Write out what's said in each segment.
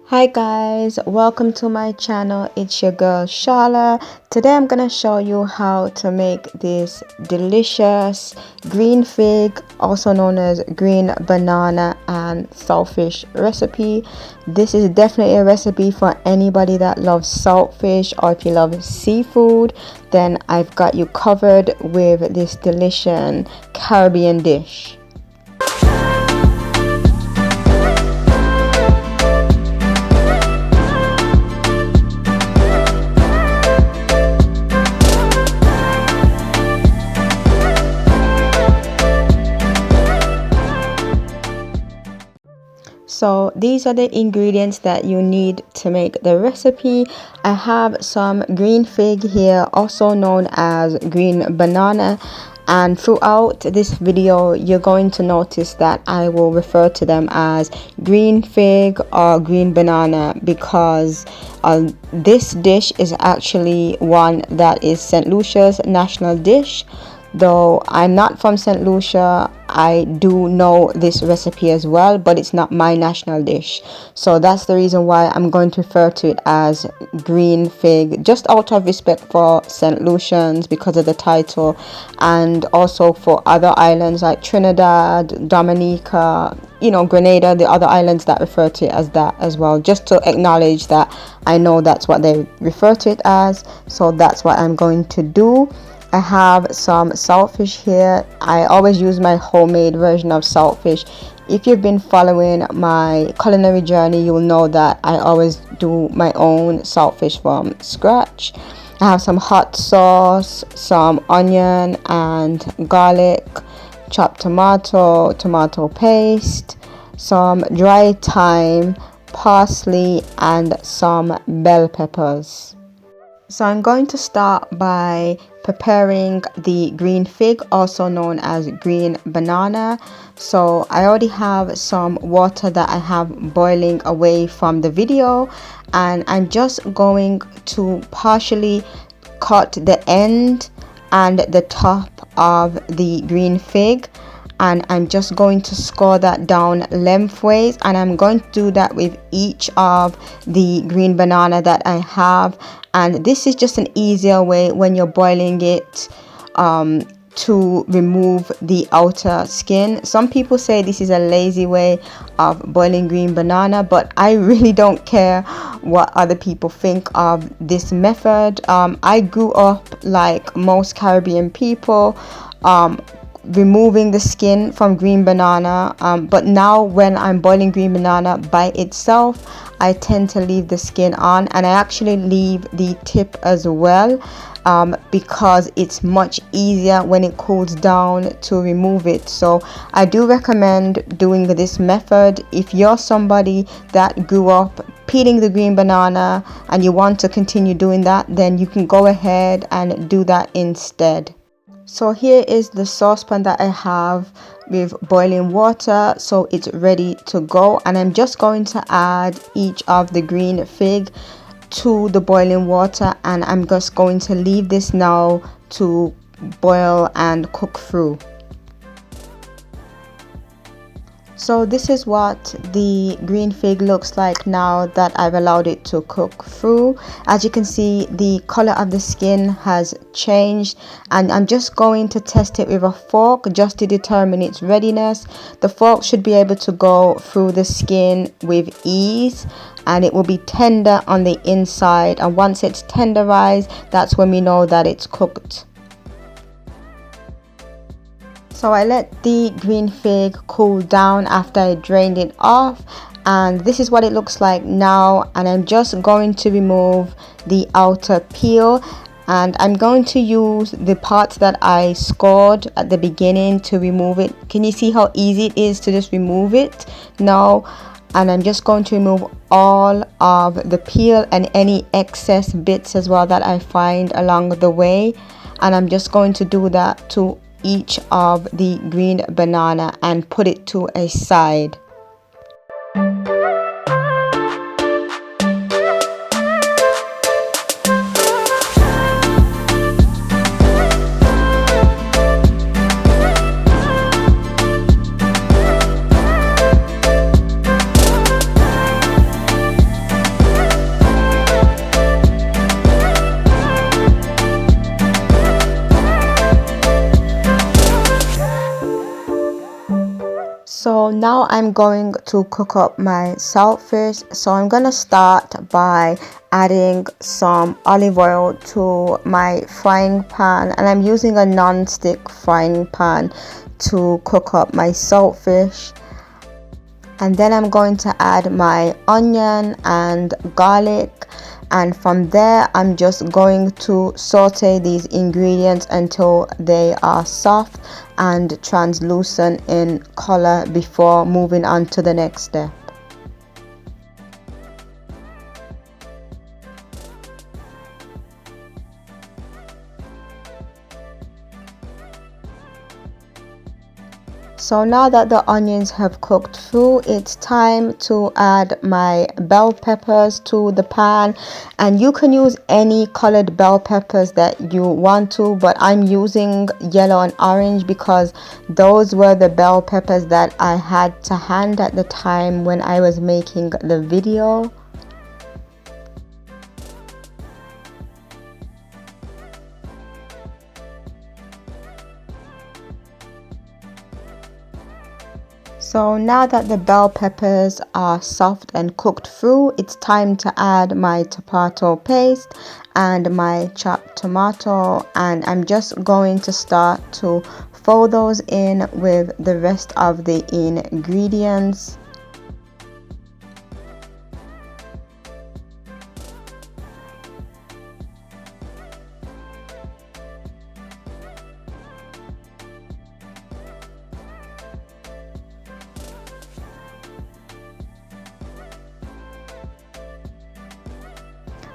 Hi guys, welcome to my channel. It's your girl Charla. Today I'm gonna show you how to make this delicious green fig, also known as green banana and saltfish recipe. This is definitely a recipe for anybody that loves saltfish, or if you love seafood, then I've got you covered with this delicious Caribbean dish. So these are the ingredients that you need to make the recipe. I have some green fig here, also known as green banana, and throughout this video you're going to notice that I will refer to them as green fig or green banana because this dish is actually one that is St. Lucia's national dish. Though I'm not from St. Lucia, I do know this recipe as well, but it's not my national dish. So that's the reason why I'm going to refer to it as green fig, just out of respect for St. Lucians because of the title, and also for other islands like Trinidad, Dominica, Grenada, the other islands that refer to it as that as well, just to acknowledge that I know that's what they refer to it as. So that's what I'm going to do. I have some saltfish here. I always use my homemade version of saltfish. If you've been following my culinary journey, you'll know that I always do my own saltfish from scratch. I have some hot sauce, some onion and garlic, chopped tomato paste, some dry thyme, parsley, and some bell peppers. So I'm going to start by preparing the green fig, also known as green banana. So I already have some water that I have boiling away from the video, and I'm just going to partially cut the end and the top of the green fig, and I'm just going to score that down lengthways, and I'm going to do that with each of the green banana that I have. And this is just an easier way when you're boiling it to remove the outer skin. Some people say this is a lazy way of boiling green banana, but I really don't care what other people think of this method. I grew up like most Caribbean people, removing the skin from green banana, but now when I'm boiling green banana by itself, I tend to leave the skin on, and I actually leave the tip as well, because it's much easier when it cools down to remove it. So I do recommend doing this method. If you're somebody that grew up peeling the green banana and you want to continue doing that, then you can go ahead and do that instead. So here is the saucepan that I have with boiling water, so it's ready to go, and I'm just going to add each of the green fig to the boiling water, and I'm just going to leave this now to boil and cook through. So this is what the green fig looks like now that I've allowed it to cook through. As you can see, the color of the skin has changed, and I'm just going to test it with a fork just to determine its readiness. The fork should be able to go through the skin with ease, and it will be tender on the inside, and once it's tenderized, that's when we know that it's cooked. So I let the green fig cool down after I drained it off, and this is what it looks like now. And I'm just going to remove the outer peel, and I'm going to use the parts that I scored at the beginning to remove it. Can you see how easy it is to just remove it now? And I'm just going to remove all of the peel and any excess bits as well that I find along the way, and I'm just going to do that to each of the green banana and put it to a side. So now I'm going to cook up my saltfish. So I'm gonna start by adding some olive oil to my frying pan, and I'm using a non-stick frying pan to cook up my saltfish. And then I'm going to add my onion and garlic, and from there I'm just going to saute these ingredients until they are soft and translucent in color before moving on to the next step. So now that the onions have cooked through, it's time to add my bell peppers to the pan, and you can use any colored bell peppers that you want to, but I'm using yellow and orange because those were the bell peppers that I had to hand at the time when I was making the video. So now that the bell peppers are soft and cooked through, it's time to add my tomato paste and my chopped tomato, and I'm just going to start to fold those in with the rest of the ingredients.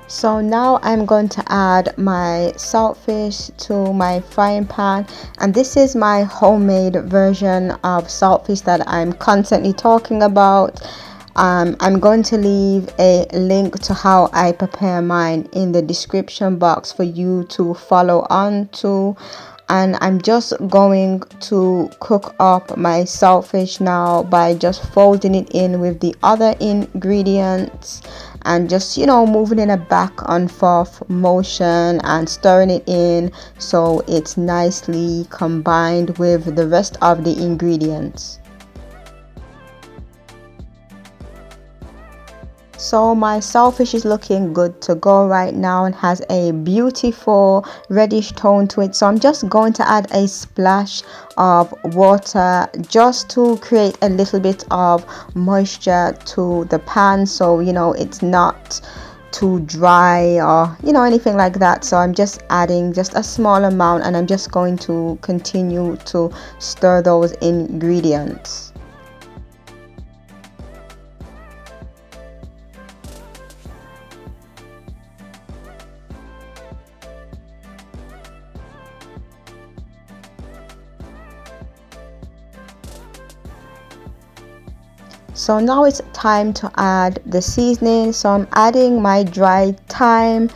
So now I'm going to add my saltfish to my frying pan, and this is my homemade version of saltfish that I'm constantly talking about. I'm going to leave a link to how I prepare mine in the description box for you to follow on to. And I'm just going to cook up my saltfish now by just folding it in with the other ingredients and just, moving in a back and forth motion and stirring it in so it's nicely combined with the rest of the ingredients. So my saltfish is looking good to go right now and has a beautiful reddish tone to it. So I'm just going to add a splash of water just to create a little bit of moisture to the pan, so it's not too dry or anything like that. So I'm just adding just a small amount, and I'm just going to continue to stir those ingredients. So now it's time to add the seasoning. So I'm adding my dried thyme,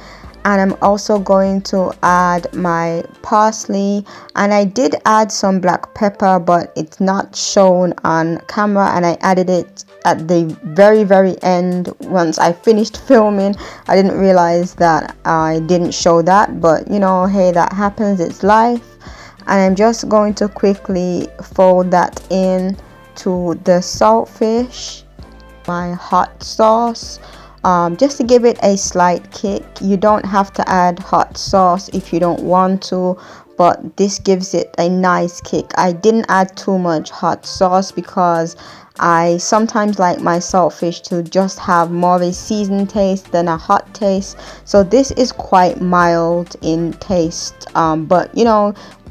and I'm also going to add my parsley, and I did add some black pepper, but it's not shown on camera, and I added it at the very end once I finished filming. I didn't realize that I didn't show that, but hey, that happens, it's life. And I'm just going to quickly fold that in to the saltfish, my hot sauce, just to give it a slight kick. You don't have to add hot sauce if you don't want to, but this gives it a nice kick. I didn't add too much hot sauce because I sometimes like my saltfish to just have more of a seasoned taste than a hot taste. So this is quite mild in taste, but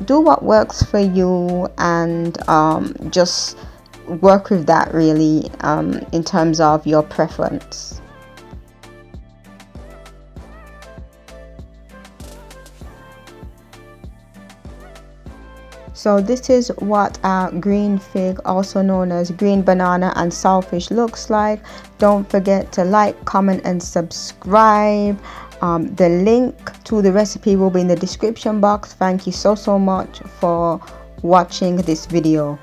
do what works for you, and just work with that really, in terms of your preference. So this is what our green fig, also known as green banana and saltfish, looks like. Don't forget to like, comment and subscribe. The link to the recipe will be in the description box. Thank you so much for watching this video.